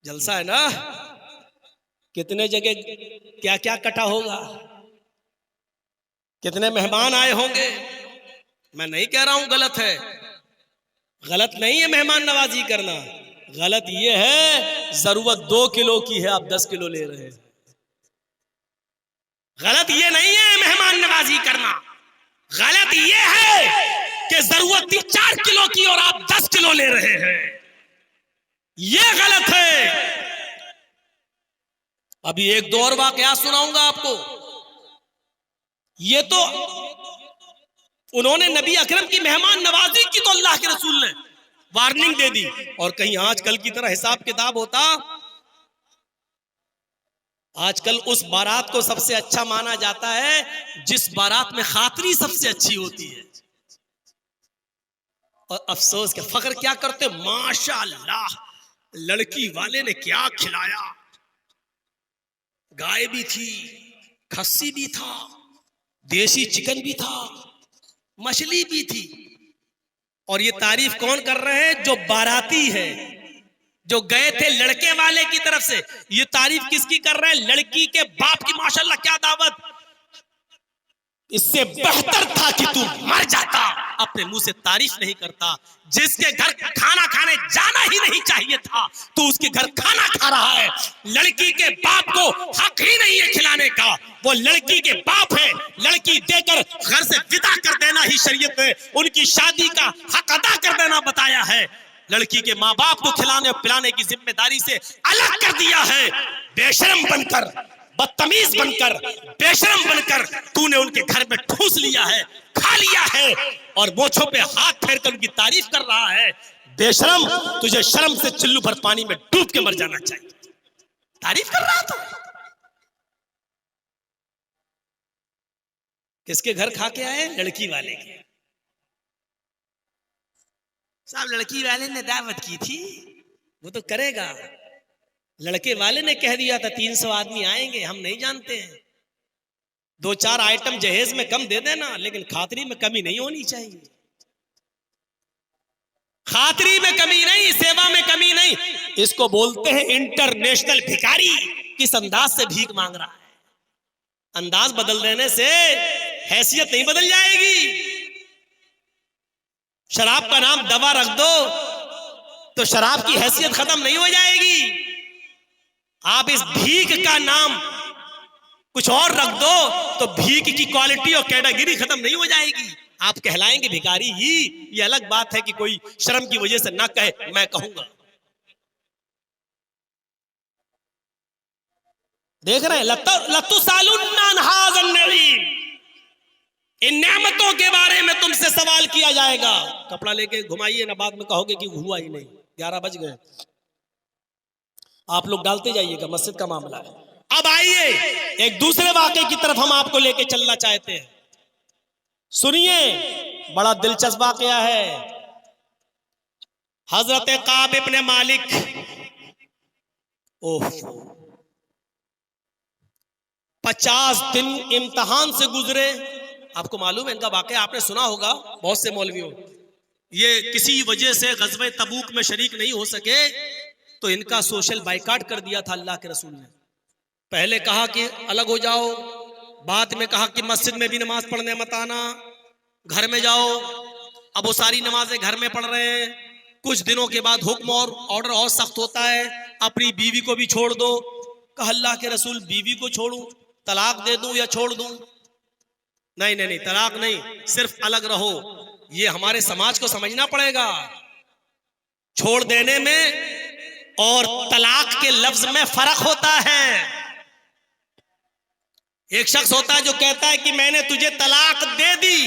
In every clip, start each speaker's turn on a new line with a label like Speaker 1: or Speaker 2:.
Speaker 1: जलसा है ना। कितने जगह क्या क्या कटा होगा, कितने मेहमान आए होंगे। मैं नहीं कह रहा हूं गलत है, गलत नहीं है मेहमान नवाजी करना। गलत ये है जरूरत 2 किलो की है, आप 10 किलो ले रहे हैं। गलत ये नहीं है मेहमान नवाजी करना, गलत ये है कि जरूरत थी 4 किलो की और आप 10 किलो ले रहे हैं। ये गलत है। अभी एक दो और वाकया सुनाऊंगा आपको। ये तो उन्होंने नबी अकरम की मेहमान नवाजी की तो अल्लाह के रसूल ने वार्निंग दे दी, और कहीं आजकल की तरह हिसाब किताब होता। आजकल उस बारात को सबसे अच्छा माना जाता है जिस बारात में खातरी सबसे अच्छी होती है। और अफसोस के फख्र क्या करते, माशाअल्लाह लड़की वाले ने क्या खिलाया। गाय भी थी, खस्सी भी था, देसी चिकन भी था, मछली भी थी। और ये तारीफ कौन कर रहे हैं? जो बाराती है, जो गए थे लड़के वाले की तरफ से। ये तारीफ किसकी कर रहे हैं? लड़की के बाप की। माशाल्लाह क्या दावत। इससे बेहतर था कि तू मर जाता। अपने मुंह से तारीफ नहीं करता। जिसके घर खाना खाने जाना ही नहीं चाहिए था, तो उसके घर खाना खा रहा है। लड़की के बाप को हक ही नहीं है खिलाने का। वो लड़की के बाप है, लड़की देकर घर से विदा कर देना ही शरीयत में उनकी शादी का हक अदा कर देना बताया है। लड़की के माँ बाप को खिलाने और पिलाने की जिम्मेदारी से अलग कर दिया है। बेशरम बनकर, बदतमीज बनकर, बेशरम बनकर तूने उनके घर में ठूस लिया है, खा लिया है, और मोछों पे हाथ फेर कर उनकी तारीफ कर रहा है। बेशरम, तुझे शर्म से चुल्लू भर पानी में डूब के मर जाना चाहिए। तारीफ कर रहा था। किसके घर खा के आए? लड़की वाले के। साहब लड़की वाले ने दावत की थी, वो तो करेगा। लड़के वाले ने कह दिया था 300 आदमी आएंगे, हम नहीं जानते हैं। 2-4 आइटम जहेज में कम दे देना, लेकिन खातरी में कमी नहीं होनी चाहिए। खातरी में कमी नहीं, सेवा में कमी नहीं। इसको बोलते हैं इंटरनेशनल भिखारी। किस अंदाज से भीख मांग रहा है। अंदाज बदल देने से हैसियत नहीं बदल जाएगी। शराब का नाम दवा रख दो तो शराब की हैसियत खत्म नहीं हो जाएगी। आप इस भीख का नाम कुछ और रख दो तो भीख की क्वालिटी और कैटेगरी खत्म नहीं हो जाएगी। आप कहलाएंगे भिखारी ही। ये अलग बात है कि कोई शर्म की वजह से ना कहे, मैं कहूंगा। देख रहे हैं, लत्तु सालुन्नान हाज़न नईम, इन नेमतों के बारे में तुमसे सवाल किया जाएगा। कपड़ा लेके घुमाइए ना, बाद में कहोगे कि हुआ ही नहीं। 11 बज गए। आप लोग डालते जाइएगा, मस्जिद का मामला है। अब आइए एक दूसरे वाक़े की तरफ हम आपको लेके चलना चाहते हैं। सुनिए, बड़ा दिलचस्प वाक़या है। हजरत काब इब्न मालिक, ओह 50 दिन इम्तिहान से गुजरे। आपको मालूम है इनका वाक़या, आपने सुना होगा बहुत से मौलवियों। ये किसी वजह से ग़ज़वे तबूक में शरीक नहीं हो सके तो इनका सोशल बाइकाट कर दिया था अल्लाह के रसूल ने। पहले कहा कि अलग हो जाओ, बाद में कहा कि मस्जिद में भी नमाज पढ़ने मत आना, घर में जाओ। अब वो सारी नमाजें घर में पढ़ रहे हैं। कुछ दिनों के बाद हुक्म और ऑर्डर और सख्त होता है, अपनी बीवी को भी छोड़ दो। कहा अल्लाह के रसूल बीवी को छोड़ूं, तलाक दे दूं या छोड़ दूं? नहीं नहीं नहीं, तलाक नहीं, सिर्फ अलग रहो। ये हमारे समाज को समझना पड़ेगा। छोड़ देने में और तलाक के लफ्ज में फर्क होता है। एक शख्स होता है जो कहता है कि मैंने तुझे तलाक दे दी,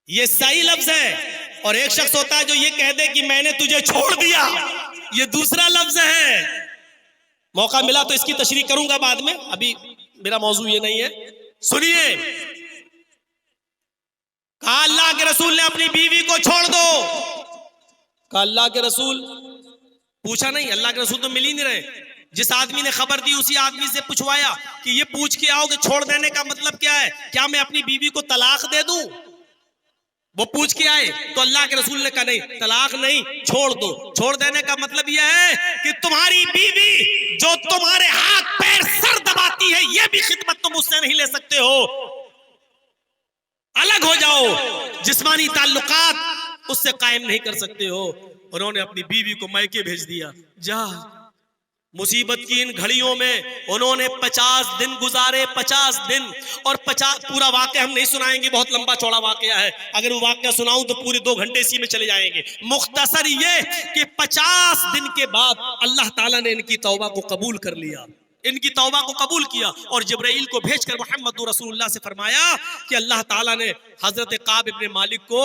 Speaker 1: ये सही लफ्ज है। और एक शख्स होता है जो ये कह दे कि मैंने तुझे छोड़ दिया, ये दूसरा लफ्ज है। मौका मिला तो इसकी तशरीह करूंगा बाद में, अभी मेरा मौजू ये नहीं है। सुनिए, कहा अल्लाह के रसूल ने अपनी बीवी को छोड़ दो। कहा अल्लाह के रसूल, पूछा नहीं, अल्लाह के रसूल तो मिल ही नहीं रहे। जिस आदमी ने खबर दी उसी आदमी से पूछवाया कि ये पूछ के आओ कि छोड़ देने का मतलब क्या है, क्या मैं अपनी बीवी को तलाक दे दूं? वो पूछ के आए तो अल्लाह के रसूल ने कहा नहीं, तलाक नहीं, छोड़ दो। छोड़ देने का मतलब यह है कि तुम्हारी बीवी जो तुम्हारे हाथ पैर सर दबाती है, ये भी खिदमत तुम उससे नहीं ले सकते हो, अलग हो जाओ। जिस्मानी ताल्लुकात उससे कायम नहीं कर सकते हो। उन्होंने अपनी बीवी को मैके भेज दिया। जा, मुसीबत की इन घड़ियों में उन्होंने 50 दिन गुजारे, 50 दिन। और 50 पूरा वाकया हम नहीं सुनाएंगे, बहुत लंबा चौड़ा वाकया है। अगर वो वाकया सुनाऊं तो पूरे 2 घंटे इसी में चले जाएंगे। मुख्तसर ये कि 50 दिन के बाद अल्लाह ताला ने इनकी तौबा को कबूल कर लिया, इनकी तौबा को कबूल किया और जिब्राइल को भेजकर मोहम्मद रसूलुल्लाह से फरमाया कि अल्लाह ताला ने हजरत काब इब्ने मालिक को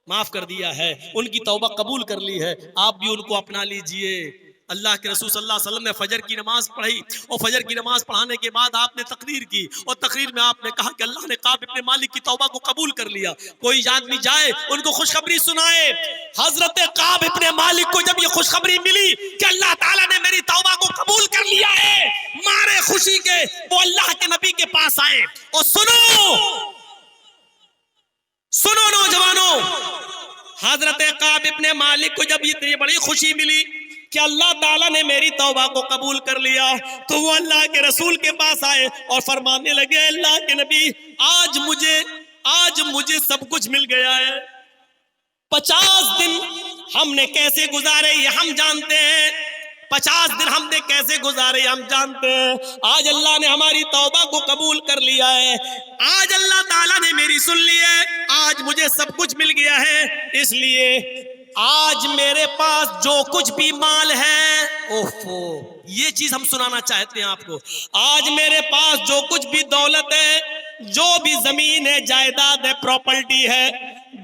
Speaker 1: माफ कर दिया है, उनकी तौबा कबूल कर ली है, आप भी उनको अपना लीजिए। अल्लाह के रसूल सल्लल्लाहु अलैहि वसल्लम ने फजर की नमाज पढ़ी और फजर की नमाज पढ़ाने के बाद आपने तकरीर की और तकरीर में आपने कहा कि अल्लाह ने काब इब्ने मालिक की तौबा को कबूल कर लिया। कोई आदमी जाए उनको खुशखबरी सुनाए। हजरत काब इब्ने मालिक को जब ये खुशखबरी मिली कि अल्लाह ताला ने मेरी तौबा को कबूल कर लिया है, मारे खुशी के वो अल्लाह के नबी के पास आए और सुनो नौजवानों, हजरत काब इब्ने मालिक को जब इतनी बड़ी खुशी मिली कि अल्लाह ताला ने मेरी तौबा को कबूल कर लिया, तो वो अल्लाह के रसूल के पास आए और फरमाने लगे, अल्लाह के नबी, आज मुझे सब कुछ मिल गया है। 50 दिन हमने कैसे गुजारे ये हम जानते हैं, 50 दिन हमने कैसे गुजारे हम जानते हैं। आज अल्लाह ने हमारी तौबा को कबूल कर लिया है, आज अल्लाह ताला ने मेरी सुन ली है, आज मुझे सब कुछ मिल गया है। इसलिए आज मेरे पास जो कुछ भी माल है, ओफो, ये चीज हम सुनाना चाहते हैं आपको। आज मेरे पास जो कुछ भी दौलत है, जो भी जमीन है, जायदाद है, प्रॉपर्टी है,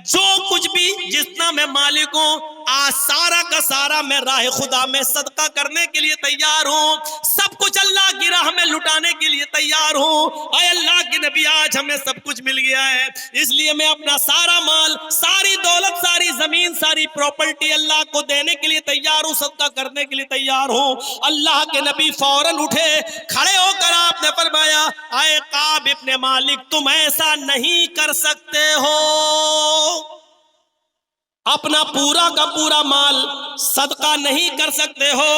Speaker 1: जो कुछ भी जितना मैं मालिक हूं, आज सारा का सारा मैं राह खुदा में सदका करने के लिए तैयार हूं। सब कुछ अल्लाह की राह में लुटाने के लिए तैयार हूं। अय अल्लाह के नबी, आज हमें सब कुछ मिल गया है, इसलिए मैं अपना सारा माल, सारी दौलत, सारी जमीन, सारी प्रॉपर्टी अल्लाह को देने के लिए तैयार हूं, सदका करने के लिए तैयार हूं। अल्लाह के नबी फौरन उठे, खड़े होकर आपने फरमाया, आए काब इब्ने मालिक, तुम ऐसा नहीं कर सकते हो, अपना पूरा का पूरा माल सदका नहीं कर सकते हो।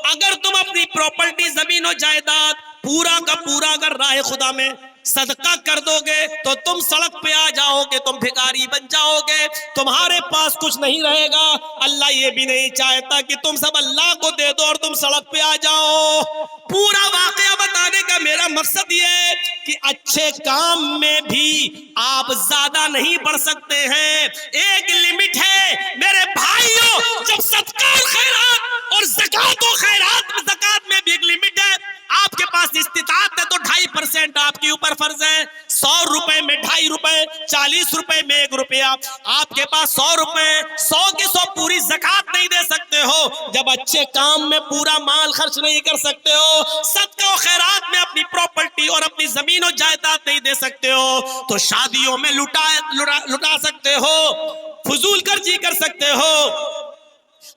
Speaker 1: अगर तुम अपनी प्रॉपर्टी, जमीन और जायदाद पूरा का पूरा अगर राह खुदा में सदका कर दोगे तो तुम सड़क पे आ जाओगे, तुम भिखारी बन जाओगे, तुम्हारे पास कुछ नहीं रहेगा। अल्लाह ये भी नहीं चाहता कि तुम सब अल्लाह को दे दो और तुम सड़क पे आ जाओ। पूरा वाकया बताने का मेरा मकसद ये है कि अच्छे काम में भी आप ज्यादा नहीं बढ़ सकते हैं, एक लिमिट है मेरे भाइयों। जब सदका और खैरात और ज़कात और खैरात, ज़कात में भी एक लिमिट है। आपके पास इस्तिताअत है तो 2.5% आपके ऊपर फर्ज है। 100 रुपए में 2.5 रुपए, 40 रुपए में 1 रुपया। आपके पास 100 रुपए, 100 के 100 पूरी ज़कात नहीं दे सकते हो, जब अच्छे काम में पूरा माल खर्च नहीं कर सकते हो, सदका और खैरात में अपनी प्रॉपर्टी और अपनी जमीन और जायदाद नहीं दे सकते हो, तो शादियों में लुटा सकते हो, फजूल खर्ची कर सकते हो,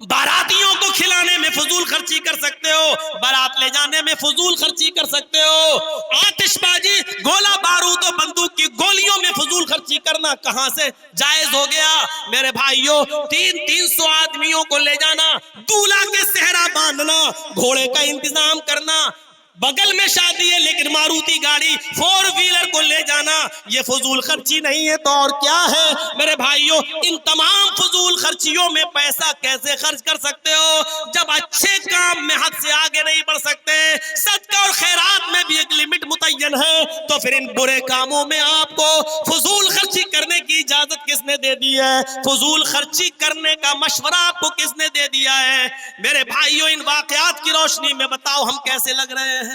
Speaker 1: बारातियों को खिलाने में फजूल खर्ची कर सकते हो, बारात ले जाने में फजूल खर्ची कर सकते हो, आतिशबाजी, गोला बारूद और बंदूक की गोलियों में फजूल खर्ची करना कहां से जायज हो गया। मेरे भाइयों, 300 आदमियों को ले जाना, दूल्हा के सेहरा बांधना, घोड़े का इंतजाम करना, बगल में शादी है लेकिन मारुति गाड़ी 4 व्हीलर को ले जाना, ये फजूल खर्ची नहीं है तो और क्या है। मेरे भाइयों, इन तमाम फजूल खर्चियों में पैसा कैसे खर्च कर सकते हो जब अच्छे काम में हद से आगे नहीं बढ़ सकते। सदका और खैरात में भी एक लिमिट मुतय्यन है, तो फिर इन बुरे कामों में आपको फजूल खर्ची करने की इजाजत किसने दे दी है? फजूल खर्ची करने का मशवरा आपको किसने दे दिया है? मेरे भाइयों, इन वाकयात की रोशनी में बताओ हम कैसे लग रहे हैं।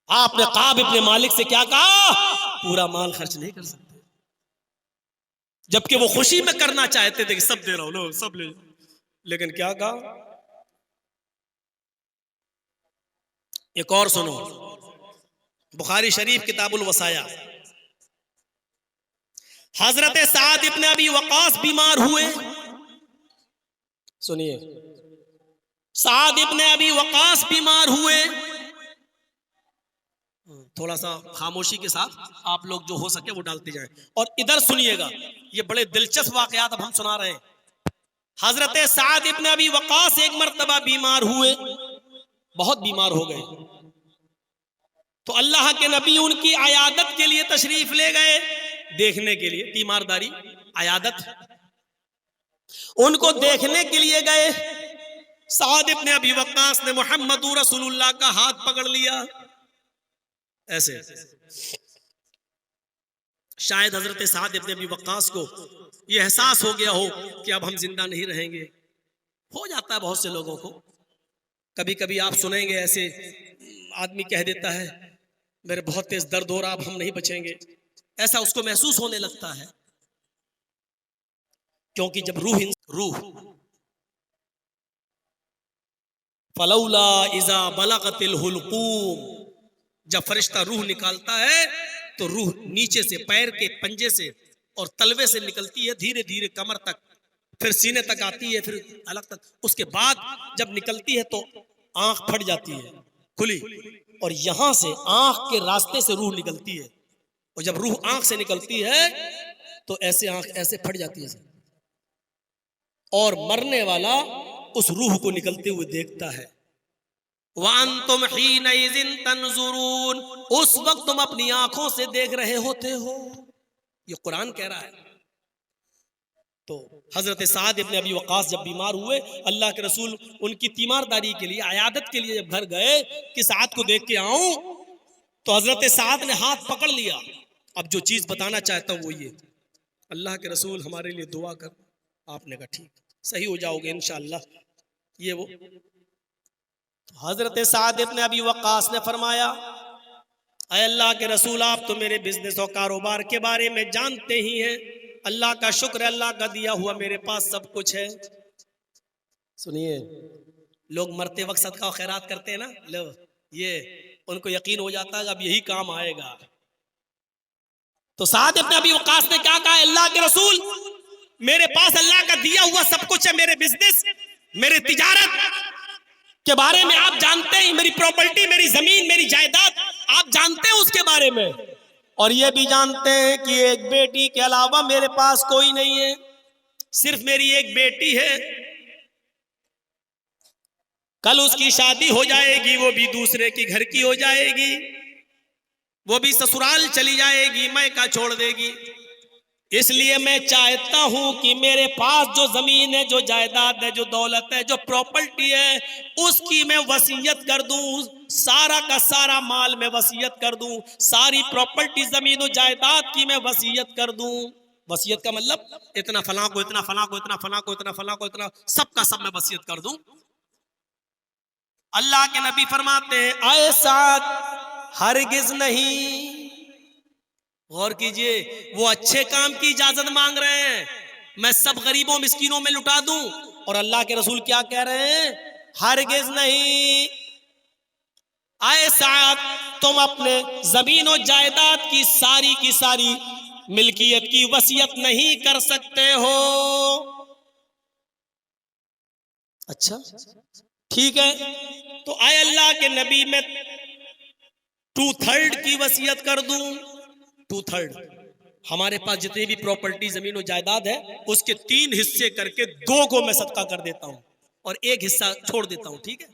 Speaker 1: आपने काब इब्ने मालिक से क्या कहा? पूरा माल खर्च नहीं कर सकते, जबकि वो खुशी में करना चाहते थे कि सब दे रहा हूं, लो सब ले। लेकिन क्या कहा? एक और सुनो, बुखारी शरीफ किताबुल वसाया, हजरत साद इब्ने अबी वकास बीमार हुए। सुनिए, साद इब्ने अबी वकास बीमार हुए, थोड़ा सा खामोशी के साथ आप लोग जो हो सके वो डालते जाएं। और इधर सुनिएगा, ये बड़े दिलचस्प वाकयात अब हम सुना रहे हैं। हजरत साद इब्न अबी वक्कास एक मर्तबा बीमार हुए, बहुत बीमार हो गए, तो अल्लाह के नबी उनकी आयादत के लिए तशरीफ ले गए, देखने के लिए, तीमारदारी आयादत, उनको देखने के लिए गए। साद इब्न अबी वक्कास ने मोहम्मद रसूलुल्लाह का हाथ पकड़ लिया ऐसे। शायद हजरत साद इब्न अबी वक्कास को यह एहसास हो गया हो कि अब हम जिंदा नहीं रहेंगे। हो जाता है बहुत से लोगों को, कभी कभी आप सुनेंगे ऐसे आदमी कह देता है मेरे बहुत तेज दर्द हो रहा, अब हम नहीं बचेंगे, ऐसा उसको महसूस होने लगता है। क्योंकि जब रूह फलौला इजा बलगतिल हुलकूम, जब फरिश्ता रूह निकालता है तो रूह नीचे से पैर के पंजे से और तलवे से निकलती है, धीरे धीरे कमर तक, फिर सीने तक आती है, फिर अलग तक। उसके बाद जब निकलती है तो आंख फट जाती है खुली, और यहां से आंख के रास्ते से रूह निकलती है। और जब रूह आंख से निकलती है तो ऐसे आंख ऐसे फट जाती है, और मरने वाला उस रूह को निकलते हुए देखता है। वांतुम हीनइज़िन तंजुरून, उस वक्त तुम अपनी आंखों से देख रहे होते हो, ये कुरान कह रहा है। तो हजरत साद इब्न अबी वक्कास जब बीमार हुए, अल्लाह के रसूल उनकी तीमारदारी के लिए, आयादत के लिए जब घर गए कि साद को देख के आऊं, तो हजरत साद ने हाथ पकड़ लिया। अब जो चीज बताना चाहता हूं वो ये, अल्लाह के रसूल हमारे लिए दुआ कर। आपने कहा ठीक, सही हो जाओगे इंशाअल्लाह। ये वो हजरत साद इब्न अबी वक्कास ने फरमाया, ऐ अल्लाह के रसूल, आप तो मेरे बिजनेस और कारोबार के बारे में जानते ही हैं, अल्लाह का शुक्र, अल्लाह का दिया हुआ मेरे पास सब कुछ है। सुनिए, लोग मरते वक्त सदका और खैरात करते हैं ना, लो ये उनको यकीन हो जाता है अब यही काम आएगा। तो साद इब्न अबी वक्कास ने क्या कहा, अल्लाह के रसूल, मेरे पास अल्लाह का दिया हुआ सब कुछ है, मेरे बिजनेस, मेरे तिजारत के बारे में आप जानते हैं, मेरी प्रॉपर्टी, मेरी जमीन, मेरी जायदाद आप जानते हैं उसके बारे में, और ये भी जानते हैं कि एक बेटी के अलावा मेरे पास कोई नहीं है, सिर्फ मेरी एक बेटी है। कल उसकी शादी हो जाएगी, वो भी दूसरे की घर की हो जाएगी, वो भी ससुराल चली जाएगी, मैका छोड़ देगी। इसलिए मैं चाहता हूं कि मेरे पास जो जमीन है, जो जायदाद है, जो दौलत है, जो प्रॉपर्टी है, उसकी मैं वसीयत कर दूं, सारा का सारा माल मैं वसीयत कर दूं, सारी प्रॉपर्टी, जमीन और जायदाद की मैं वसीयत कर दूं। वसीयत का मतलब इतना फलां को, इतना फलां को, इतना फलां को, इतना फलां को, इतना सबका सब मैं वसीयत कर दूं। अल्लाह के नबी फरमाते हैं, ऐसा हरगिज नहीं। गौर कीजिए, वो अच्छे काम की इजाजत मांग रहे हैं, मैं सब गरीबों मिस्कीनों में लुटा दूं, और अल्लाह के रसूल क्या कह रहे हैं, हरगिज नहीं। ऐसा तुम अपने जमीन और जायदाद की सारी मिल्कियत की वसीयत नहीं कर सकते हो। अच्छा ठीक है, तो आए अल्लाह के नबी, मैं 2/3 की वसीयत कर दूं। 2/3 हमारे पास जितनी भी प्रॉपर्टी, जमीन और जायदाद है, उसके 3 हिस्से करके 2 को मैं सदका कर देता हूं और 1 हिस्सा छोड़ देता हूं। ठीक है,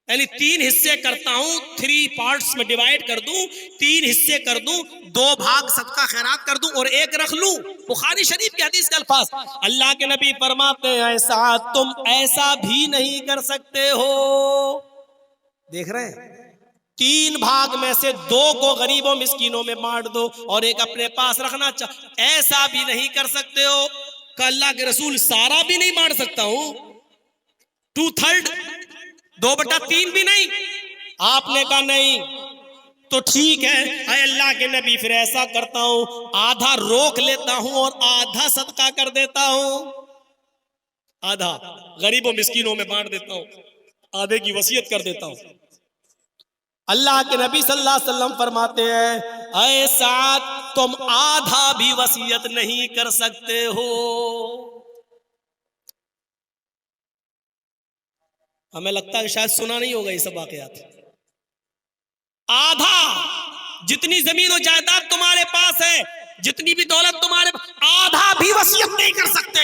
Speaker 1: यानी 3 हिस्से करता हूं, 3 पार्ट्स में डिवाइड कर दूं, 3 हिस्से कर दूं, 2 भाग सदका खैरात कर दूं और 1 रख लूं। बुखारी शरीफ की हदीस के अल्फाज, अल्लाह के नबी फरमाते हैं, ऐसा तुम ऐसा भी नहीं कर सकते हो। देख रहे हैं, 3 भाग में से 2 को गरीबों मिस्कीनों में बांट दो और 1 अपने पास रखना ऐसा भी नहीं कर सकते हो। अल्लाह के रसूल, सारा भी नहीं बांट सकता हूं, 2/3, 2/3 भी नहीं। आपने कहा नहीं, तो ठीक है अय अल्लाह के नबी, फिर ऐसा करता हूं, आधा रोक लेता हूं और आधा सदका कर देता हूं, आधा गरीबों मिस्कीनों में बांट देता हूं, आधे की वसीयत कर देता हूं। अल्लाह के नबी सल्लल्लाहु अलैहि वसल्लम फरमाते हैं, ऐसा तुम आधा भी वसीयत नहीं कर सकते हो। हमें लगता है कि शायद सुना नहीं होगा ये सब वाकयात। आधा जितनी जमीन और जायदाद तुम्हारे पास है, जितनी भी दौलत तुम्हारे आधा भी वसीयत नहीं कर सकते।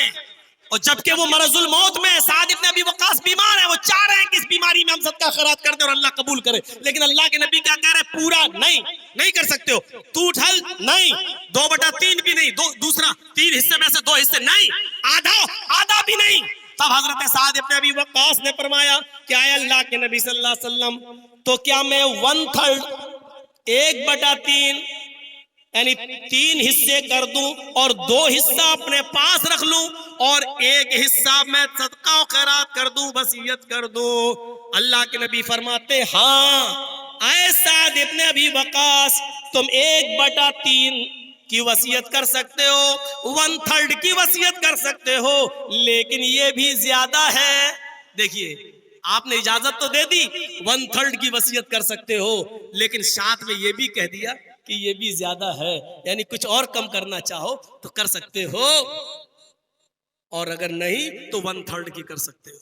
Speaker 1: और जबकि वो मरजुल मौत में, साद इब्न अबी वक्कास बीमार है, वो चाह रहे हैं कि इस बीमारी में हम सदका खैरात कर दे और अल्लाह कबूल करे, लेकिन अल्लाह के नबी क्या कह रहे हैं, पूरा नहीं कर सकते हो, तू उठल नहीं, 2/3 भी नहीं, दूसरा 3 हिस्से में से 2 हिस्से नहीं, आधा भी नहीं। तब हजरत साद इब्न अबी वक्कास ने फरमाया कि आए अल्लाह के नबी सल्लल्लाहु अलैहि वसल्लम, तो क्या मैं 1/3 1/3 यानी 3 हिस्से कर दूं और 2 हिस्सा अपने पास रख लूं और 1 हिस्सा मैं सदका और खैरात कर दूं, वसीयत कर दूं? अल्लाह के नबी फरमाते हाँ ऐसा इब्न अबी वक्कास, तुम 1/3 की वसीयत कर सकते हो, 1/3 की वसीयत कर सकते हो, लेकिन ये भी ज्यादा है। देखिए आपने इजाजत तो दे दी 1/3 की वसीयत कर सकते हो, लेकिन साथ में ये भी कह दिया कि ये भी ज्यादा है, यानी कुछ और कम करना चाहो तो कर सकते हो, और अगर नहीं तो 1/3 की कर सकते हो।